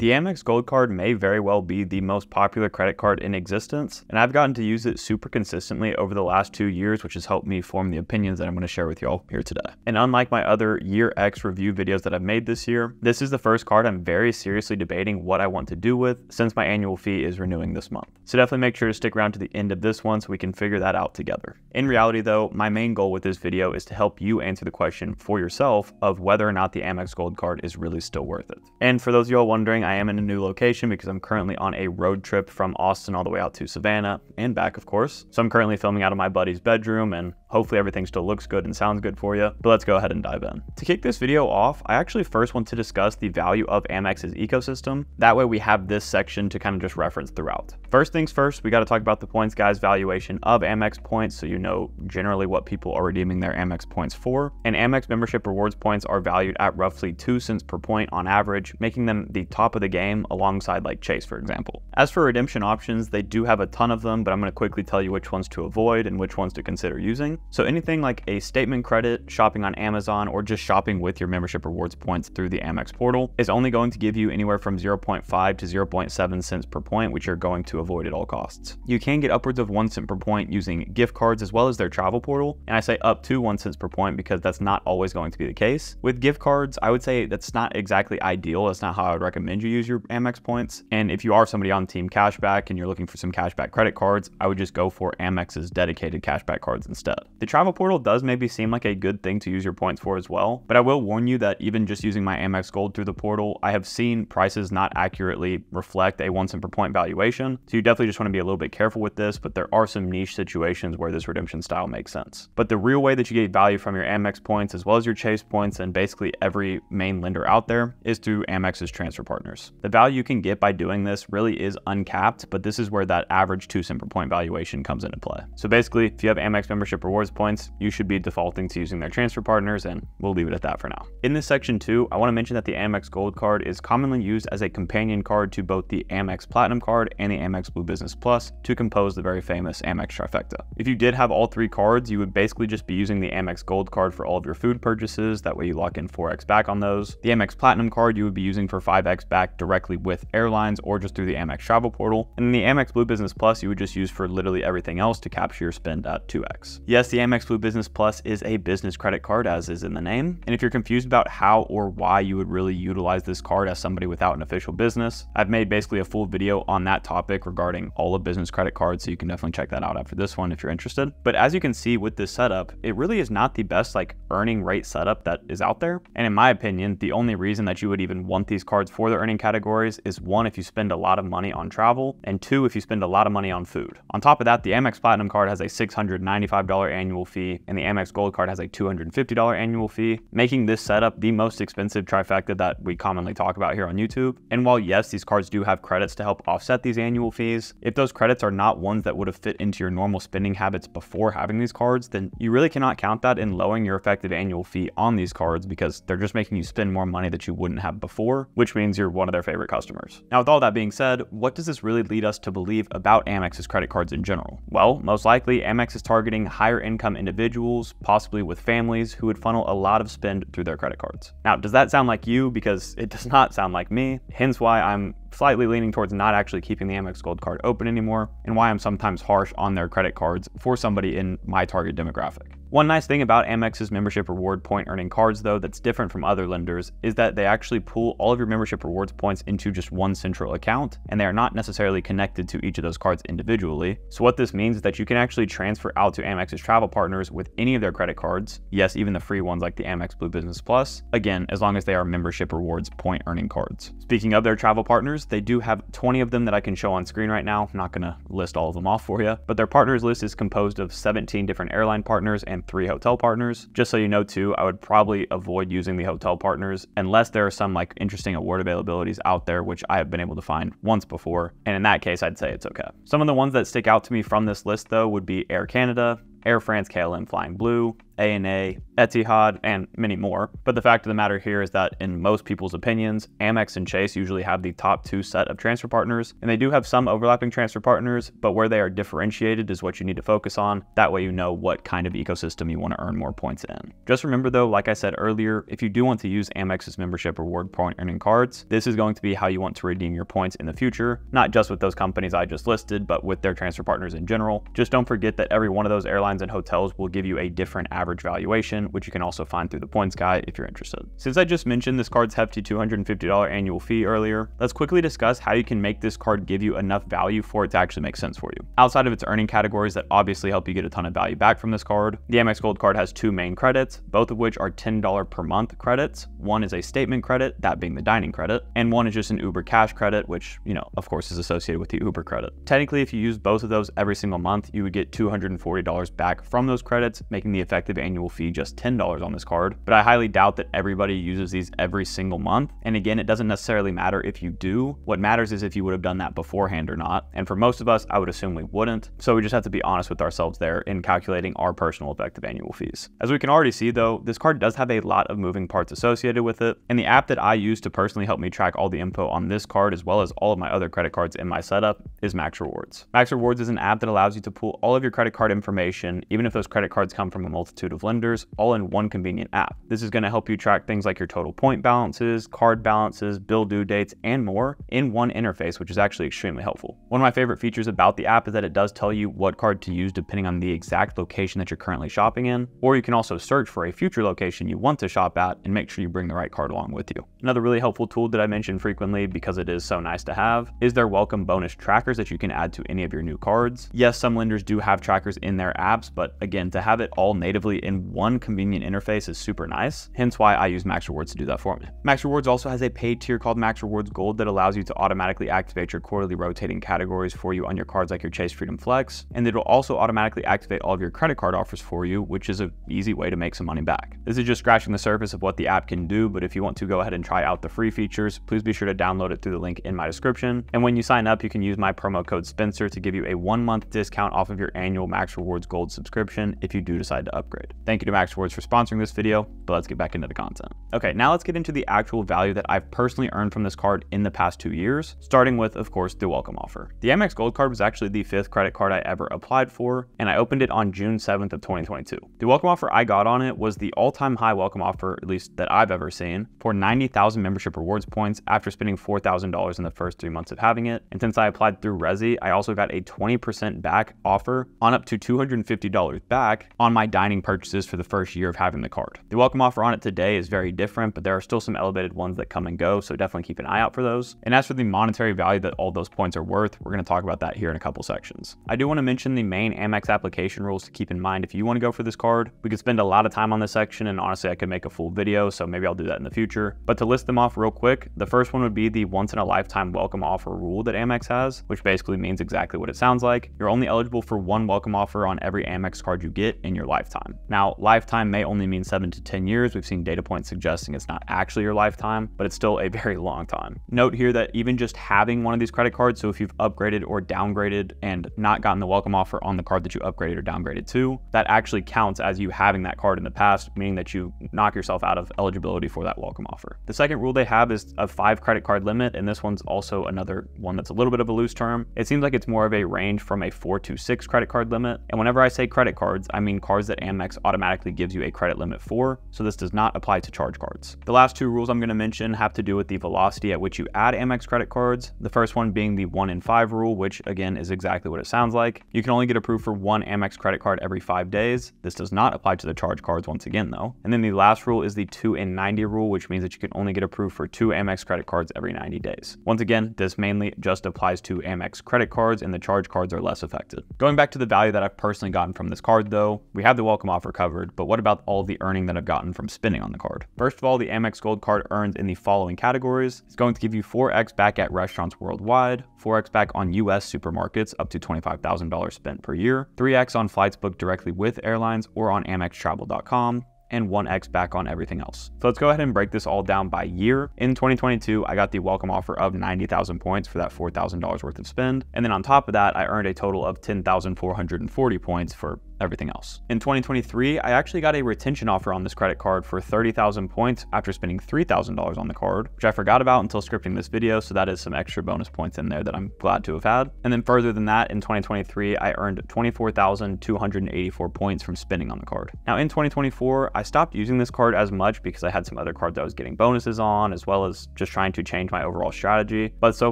The Amex Gold card may very well be the most popular credit card in existence, and I've gotten to use it super consistently over the last 2 years, which has helped me form the opinions that I'm going to share with y'all here today. And unlike my other Year X review videos that I've made this year, this is the first card I'm very seriously debating what I want to do with since my annual fee is renewing this month. So definitely make sure to stick around to the end of this one so we can figure that out together. In reality though, my main goal with this video is to help you answer the question for yourself of whether or not the Amex Gold card is really still worth it. And for those of y'all wondering, I am in a new location because I'm currently on a road trip from Austin all the way out to Savannah and back, of course. So I'm currently filming out of my buddy's bedroom, and hopefully everything still looks good and sounds good for you, but let's go ahead and dive in. To kick this video off, I actually first want to discuss the value of Amex's ecosystem. That way we have this section to kind of just reference throughout. First things first, we got to talk about the points guys valuation of Amex points so you know generally what people are redeeming their Amex points for. And Amex membership rewards points are valued at roughly 2 cents per point on average, making them the top of the game alongside like Chase, for example. As for redemption options, they do have a ton of them, but I'm going to quickly tell you which ones to avoid and which ones to consider using. So anything like a statement credit, shopping on Amazon, or just shopping with your membership rewards points through the Amex portal is only going to give you anywhere from 0.5 to 0.7 cents per point, which you're going to avoid at all costs. You can get upwards of 1 cent per point using gift cards as well as their travel portal. And I say up to 1 cent per point because that's not always going to be the case. With gift cards, I would say that's not exactly ideal. That's not how I would recommend you use your Amex points. And if you are somebody on Team Cashback and you're looking for some cashback credit cards, I would just go for Amex's dedicated cashback cards instead. The travel portal does maybe seem like a good thing to use your points for as well, but I will warn you that even just using my Amex Gold through the portal, I have seen prices not accurately reflect a 1 cent per point valuation. So you definitely just want to be a little bit careful with this, but there are some niche situations where this redemption style makes sense. But the real way that you get value from your Amex points as well as your Chase points and basically every main lender out there is through Amex's transfer partners. The value you can get by doing this really is uncapped, but this is where that average 2 cent per point valuation comes into play. So basically, if you have Amex membership rewards points, you should be defaulting to using their transfer partners, and we'll leave it at that for now. In this section too, I want to mention that the Amex Gold card is commonly used as a companion card to both the Amex Platinum card and the Amex Blue Business Plus to compose the very famous Amex Trifecta. If you did have all 3 cards, you would basically just be using the Amex Gold card for all of your food purchases. That way you lock in 4x back on those. The Amex Platinum card you would be using for 5x back directly with airlines or just through the Amex travel portal. And then the Amex Blue Business Plus you would just use for literally everything else to capture your spend at 2x. Yes, the Amex Blue Business Plus is a business credit card, as is in the name. And if you're confused about how or why you would really utilize this card as somebody without an official business, I've made basically a full video on that topic regarding all of business credit cards, so you can definitely check that out after this one if you're interested. But as you can see with this setup, it really is not the best like earning rate setup that is out there. And in my opinion, the only reason that you would even want these cards for the earning categories is 1, if you spend a lot of money on travel, and 2, if you spend a lot of money on food. On top of that, the Amex Platinum card has a $695 annual fee, and the Amex Gold card has a $250 annual fee, making this setup the most expensive trifecta that we commonly talk about here on YouTube. And while yes, these cards do have credits to help offset these annual fees, if those credits are not ones that would have fit into your normal spending habits before having these cards, then you really cannot count that in lowering your effective annual fee on these cards because they're just making you spend more money that you wouldn't have before, which means you're one of their favorite customers. Now, with all that being said, what does this really lead us to believe about Amex's credit cards in general? Well, most likely Amex is targeting higher income individuals, possibly with families, who would funnel a lot of spend through their credit cards. Now, does that sound like you? Because it does not sound like me, hence why I'm slightly leaning towards not actually keeping the Amex Gold card open anymore, and why I'm sometimes harsh on their credit cards for somebody in my target demographic. One nice thing about Amex's membership reward point earning cards though that's different from other lenders is that they actually pool all of your membership rewards points into just one central account, and they are not necessarily connected to each of those cards individually. So what this means is that you can actually transfer out to Amex's travel partners with any of their credit cards, yes, even the free ones like the Amex Blue Business Plus, again, as long as they are membership rewards point earning cards. Speaking of their travel partners, they do have 20 of them that I can show on screen right now. I'm not gonna list all of them off for you, but their partners list is composed of 17 different airline partners and 3 hotel partners. Just so you know too, I would probably avoid using the hotel partners unless there are some like interesting award availabilities out there, which I have been able to find once before. And in that case, I'd say it's okay. Some of the ones that stick out to me from this list though would be Air Canada, Air France KLM Flying Blue, ANA, Etihad, and many more. But the fact of the matter here is that in most people's opinions, Amex and Chase usually have the top two set of transfer partners, and they do have some overlapping transfer partners, but where they are differentiated is what you need to focus on. That way you know what kind of ecosystem you want to earn more points in. Just remember though, like I said earlier, if you do want to use Amex's membership reward point earning cards, this is going to be how you want to redeem your points in the future, not just with those companies I just listed, but with their transfer partners in general. Just don't forget that every one of those airlines and hotels will give you a different average valuation, which you can also find through the points guide if you're interested. Since I just mentioned this card's hefty $250 annual fee earlier, let's quickly discuss how you can make this card give you enough value for it to actually make sense for you. Outside of its earning categories that obviously help you get a ton of value back from this card, the Amex Gold card has two main credits, both of which are $10 per month credits. One is a statement credit, that being the dining credit, and one is just an Uber cash credit, which, of course is associated with the Uber credit. Technically, if you use both of those every single month, you would get $240 back from those credits, making the effective annual fee just $10 on this card. But I highly doubt that everybody uses these every single month. And again, it doesn't necessarily matter if you do. What matters is if you would have done that beforehand or not. And for most of us, I would assume we wouldn't. So we just have to be honest with ourselves there in calculating our personal effective annual fees. As we can already see though, this card does have a lot of moving parts associated with it. And the app that I use to personally help me track all the info on this card, as well as all of my other credit cards in my setup, is Max Rewards. Max Rewards is an app that allows you to pool all of your credit card information, even if those credit cards come from a multitude of lenders, all in one convenient app. This is going to help you track things like your total point balances, card balances, bill due dates, and more in one interface, which is actually extremely helpful. One of my favorite features about the app is that it does tell you what card to use depending on the exact location that you're currently shopping in, or you can also search for a future location you want to shop at and make sure you bring the right card along with you. Another really helpful tool that I mention frequently because it is so nice to have is their welcome bonus trackers that you can add to any of your new cards. Yes, some lenders do have trackers in their apps, but again, to have it all natively in one convenient interface is super nice, hence why I use Max Rewards to do that for me. Max Rewards also has a paid tier called Max Rewards Gold that allows you to automatically activate your quarterly rotating categories for you on your cards like your Chase Freedom Flex, and it will also automatically activate all of your credit card offers for you, which is an easy way to make some money back. This is just scratching the surface of what the app can do, but if you want to go ahead and try out the free features, please be sure to download it through the link in my description. And when you sign up, you can use my promo code Spencer to give you a 1-month discount off of your annual Max Rewards Gold subscription if you do decide to upgrade. Thank you to Max Rewards for sponsoring this video, but let's get back into the content. Okay, now let's get into the actual value that I've personally earned from this card in the past 2 years, starting with, of course, the welcome offer. The Amex Gold card was actually the 5th credit card I ever applied for, and I opened it on June 7th of 2022. The welcome offer I got on it was the all-time high welcome offer, at least that I've ever seen, for 90,000 membership rewards points after spending $4,000 in the first 3 months of having it. And since I applied through Resi, I also got a 20% back offer on up to $250 back on my dining purchases for the first year of having the card. The welcome offer on it today is very different, but there are still some elevated ones that come and go, so definitely keep an eye out for those. And as for the monetary value that all those points are worth, we're going to talk about that here in a couple sections. I do want to mention the main Amex application rules to keep in mind if you want to go for this card. We could spend a lot of time on this section, and honestly I could make a full video, so maybe I'll do that in the future. But to list them off real quick, the first one would be the once in a lifetime welcome offer rule that Amex has, which basically means exactly what it sounds like. You're only eligible for one welcome offer on every Amex card you get in your lifetime. Now, lifetime may only mean 7 to 10 years. We've seen data points suggesting it's not actually your lifetime, but it's still a very long time. Note here that even just having one of these credit cards, so if you've upgraded or downgraded and not gotten the welcome offer on the card that you upgraded or downgraded to, that actually counts as you having that card in the past, meaning that you knock yourself out of eligibility for that welcome offer. The second rule they have is a 5 credit card limit, and this one's also another one that's a little bit of a loose term. It seems like it's more of a range from a 4 to 6 credit card limit. And whenever I say credit cards, I mean cards that Amex automatically gives you a credit limit for, so this does not apply to charge cards. The last 2 rules I'm going to mention have to do with the velocity at which you add Amex credit cards. The first one being the 1 in 5 rule, which again is exactly what it sounds like. You can only get approved for 1 Amex credit card every 5 days. This does not apply to the charge cards once again though. And then the last rule is the 2 in 90 rule, which means that you can only get approved for 2 Amex credit cards every 90 days. Once again, this mainly just applies to Amex credit cards, and the charge cards are less affected. Going back to the value that I've personally gotten from this card though, we have the welcome offer covered, but what about all the earning that I've gotten from spending on the card? First of all, the Amex Gold card earns in the following categories. It's going to give you 4x back at restaurants worldwide, 4x back on US supermarkets up to $25,000 spent per year, 3x on flights booked directly with airlines or on AmexTravel.com, and 1x back on everything else. So let's go ahead and break this all down by year. In 2022, I got the welcome offer of 90,000 points for that $4,000 worth of spend. And then on top of that, I earned a total of 10,440 points for everything else. In 2023, I actually got a retention offer on this credit card for 30,000 points after spending $3,000 on the card, which I forgot about until scripting this video, so that is some extra bonus points in there that I'm glad to have had. And then further than that, in 2023, I earned 24,284 points from spending on the card. Now in 2024, I stopped using this card as much because I had some other cards I was getting bonuses on, as well as just trying to change my overall strategy. But so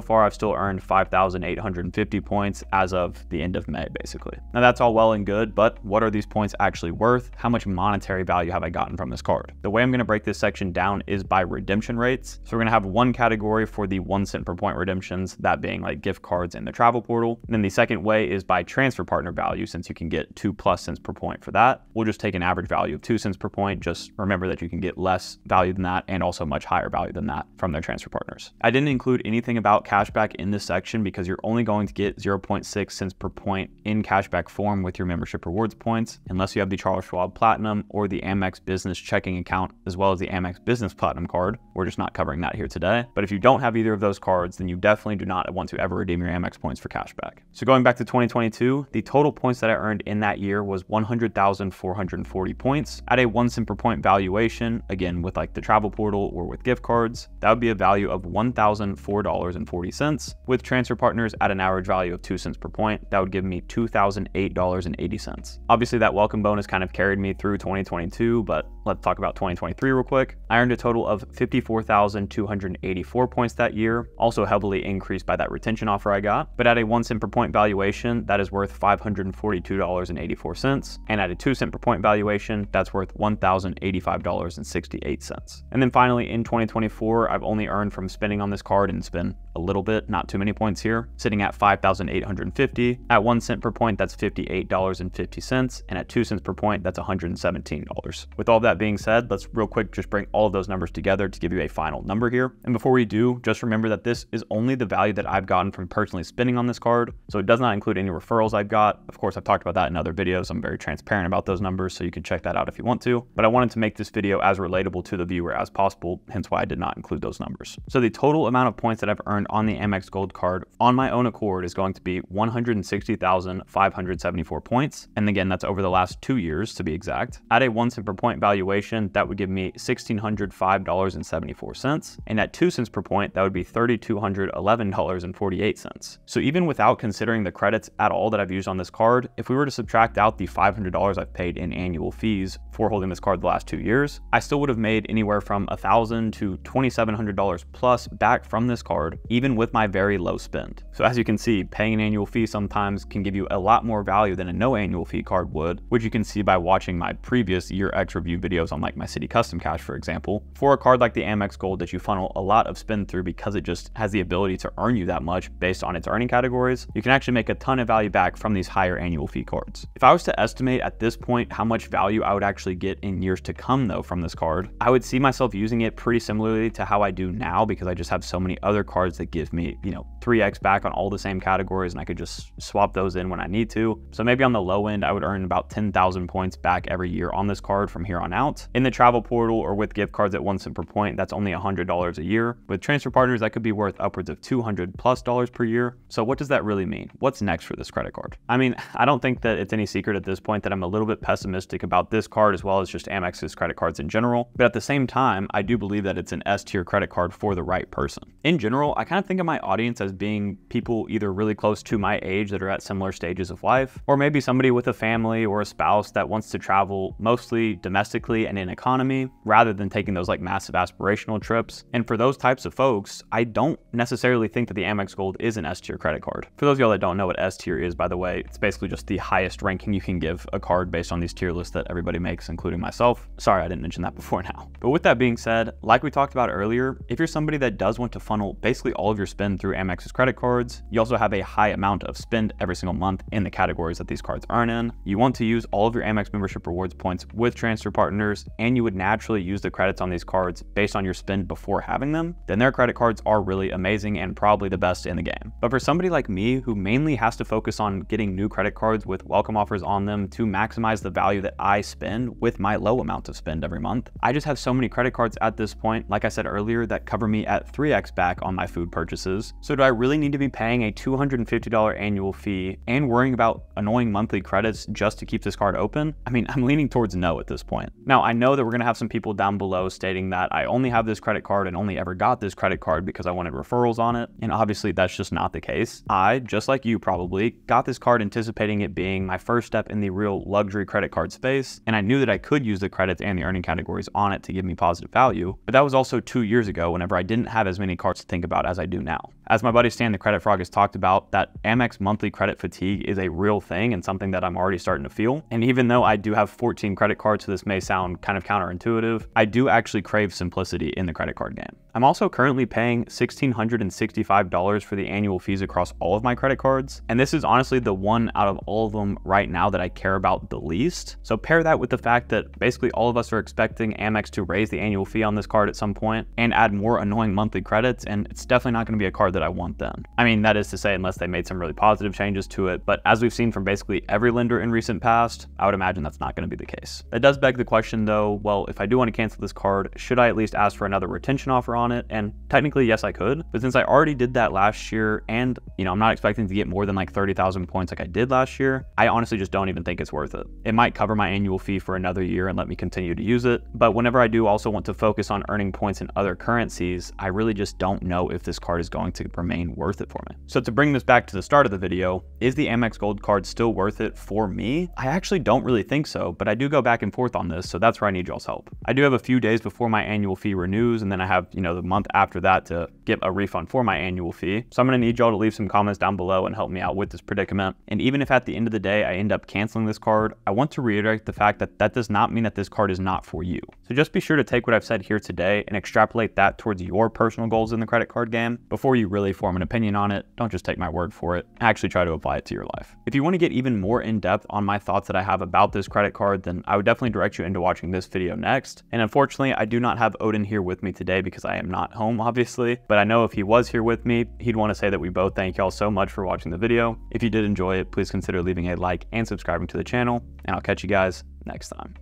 far, I've still earned 5,850 points as of the end of May, basically. Now that's all well and good, but what are these points actually worth? How much monetary value have I gotten from this card? The way I'm gonna break this section down is by redemption rates. So we're gonna have one category for the 1 cent per point redemptions, that being like gift cards in the travel portal. And then the second way is by transfer partner value, since you can get 2+ cents per point for that. We'll just take an average value of 2 cents per point. Just remember that you can get less value than that and also much higher value than that from their transfer partners. I didn't include anything about cashback in this section because you're only going to get 0.6 cents per point in cashback form with your membership rewards points, unless you have the Charles Schwab Platinum or the Amex Business checking account, as well as the Amex Business Platinum card. We're just not covering that here today. But if you don't have either of those cards, then you definitely do not want to ever redeem your Amex points for cashback. So going back to 2022, the total points that I earned in that year was 100,440 points at a 1 cent per point valuation. Again, with like the travel portal or with gift cards, that would be a value of $1,004.40. With transfer partners at an average value of 2 cents per point, that would give me $2,008.80. Obviously that welcome bonus kind of carried me through 2022, but let's talk about 2023 real quick. I earned a total of 54,284 points that year, also heavily increased by that retention offer I got, but at a 1 cent per point valuation, that is worth $542.84. And at a 2 cent per point valuation, that's worth $1,085.68. And then finally in 2024, I've only earned from spending on this card, and it's been a little bit, not too many points here, sitting at 5,850. At 1 cent per point, that's $58.50. And at 2 cents per point, that's $117. With all that being said, let's real quick just bring all of those numbers together to give you a final number here. And before we do, just remember that this is only the value that I've gotten from personally spending on this card. So it does not include any referrals I've got. Of course, I've talked about that in other videos. I'm very transparent about those numbers, so you can check that out if you want to. But I wanted to make this video as relatable to the viewer as possible, hence why I did not include those numbers. So the total amount of points that I've earned on the Amex Gold card on my own accord is going to be 160,574 points. And again, that's over the last 2 years to be exact. At a 1 cent per point valuation, that would give me $1,605.74. And at 2 cents per point, that would be $3,211.48. So even without considering the credits at all that I've used on this card, if we were to subtract out the $500 I've paid in annual fees for holding this card the last 2 years, I still would have made anywhere from $1,000 to $2,700 plus back from this card, even with my very low spend. So as you can see, paying an annual fee sometimes can give you a lot more value than a no annual fee card would, which you can see by watching my previous year X review videos on like my City Custom Cash, for example. For a card like the Amex Gold that you funnel a lot of spend through because it just has the ability to earn you that much based on its earning categories, you can actually make a ton of value back from these higher annual fee cards. If I was to estimate at this point how much value I would actually get in years to come though from this card, I would see myself using it pretty similarly to how I do now, because I just have so many other cards that give me, 3x back on all the same categories, and I could just swap those in when I need to. So maybe on the low end, I would earn about 10,000 points back every year on this card from here on out. In the travel portal or with gift cards at 1 cent per point, that's only $100 a year. With transfer partners, that could be worth upwards of $200+ per year. So what does that really mean? What's next for this credit card? I mean, I don't think that it's any secret at this point that I'm a little bit pessimistic about this card as well as just Amex's credit cards in general. But at the same time, I do believe that it's an S-tier credit card for the right person. In general, I kind of think of my audience as being people either really close to my age that are at similar stages of life, or maybe somebody with a family or a spouse that wants to travel mostly domestically and in economy rather than taking those like massive aspirational trips. And for those types of folks, I don't necessarily think that the Amex Gold is an S-tier credit card. For those of y'all that don't know what S-tier is, by the way, it's basically just the highest ranking you can give a card based on these tier lists that everybody makes, including myself. Sorry, I didn't mention that before now. But with that being said, like we talked about earlier, if you're somebody that does want to funnel basically all of your spend through Amex's credit cards, you also have a high amount of spend every single month in the categories that these cards earn in. You want to use all of your Amex membership rewards points with transfer partners, and you would naturally use the credits on these cards based on your spend before having them, then their credit cards are really amazing and probably the best in the game. But for somebody like me who mainly has to focus on getting new credit cards with welcome offers on them to maximize the value that I spend with my low amount of spend every month, I just have so many credit cards at this point, like I said earlier, that cover me at 3x back on my food food purchases. So do I really need to be paying a $250 annual fee and worrying about annoying monthly credits just to keep this card open? I mean, I'm leaning towards no at this point. Now, I know that we're gonna have some people down below stating that I only have this credit card and only ever got this credit card because I wanted referrals on it. And obviously that's just not the case. I, just like you probably, got this card anticipating it being my first step in the real luxury credit card space. And I knew that I could use the credits and the earning categories on it to give me positive value. But that was also 2 years ago whenever I didn't have as many cards to think about as I do now. As my buddy Stan the Credit Frog has talked about, that Amex monthly credit fatigue is a real thing and something that I'm already starting to feel. And even though I do have 14 credit cards, so this may sound kind of counterintuitive, I do actually crave simplicity in the credit card game. I'm also currently paying $1,665 for the annual fees across all of my credit cards. And this is honestly the one out of all of them right now that I care about the least. So pair that with the fact that basically all of us are expecting Amex to raise the annual fee on this card at some point and add more annoying monthly credits, and it's definitely not going to be a card that I want then. I mean, that is to say, unless they made some really positive changes to it, but as we've seen from basically every lender in recent past, I would imagine that's not going to be the case. That does beg the question though, well, if I do want to cancel this card, should I at least ask for another retention offer on it? And technically, yes, I could, but since I already did that last year and, I'm not expecting to get more than like 30,000 points like I did last year, I honestly just don't even think it's worth it. It might cover my annual fee for another year and let me continue to use it, but whenever I do also want to focus on earning points in other currencies, I really just don't know if this card is going to remain worth it for me. So to bring this back to the start of the video, is the Amex Gold card still worth it for me? I actually don't really think so, but I do go back and forth on this, so that's where I need y'all's help. I do have a few days before my annual fee renews, and then I have, the month after that to get a refund for my annual fee. So I'm gonna need y'all to leave some comments down below and help me out with this predicament. And even if at the end of the day I end up canceling this card, I want to reiterate the fact that that does not mean that this card is not for you. So just be sure to take what I've said here today and extrapolate that towards your personal goals in the credit card game before you really form an opinion on it. Don't just take my word for it. Actually try to apply it to your life. If you want to get even more in depth on my thoughts that I have about this credit card, then I would definitely direct you into watching this video next. And unfortunately, I do not have Odin here with me today because I am not home, obviously, but I know if he was here with me, he'd want to say that we both thank y'all so much for watching the video. If you did enjoy it, please consider leaving a like and subscribing to the channel, and I'll catch you guys next time.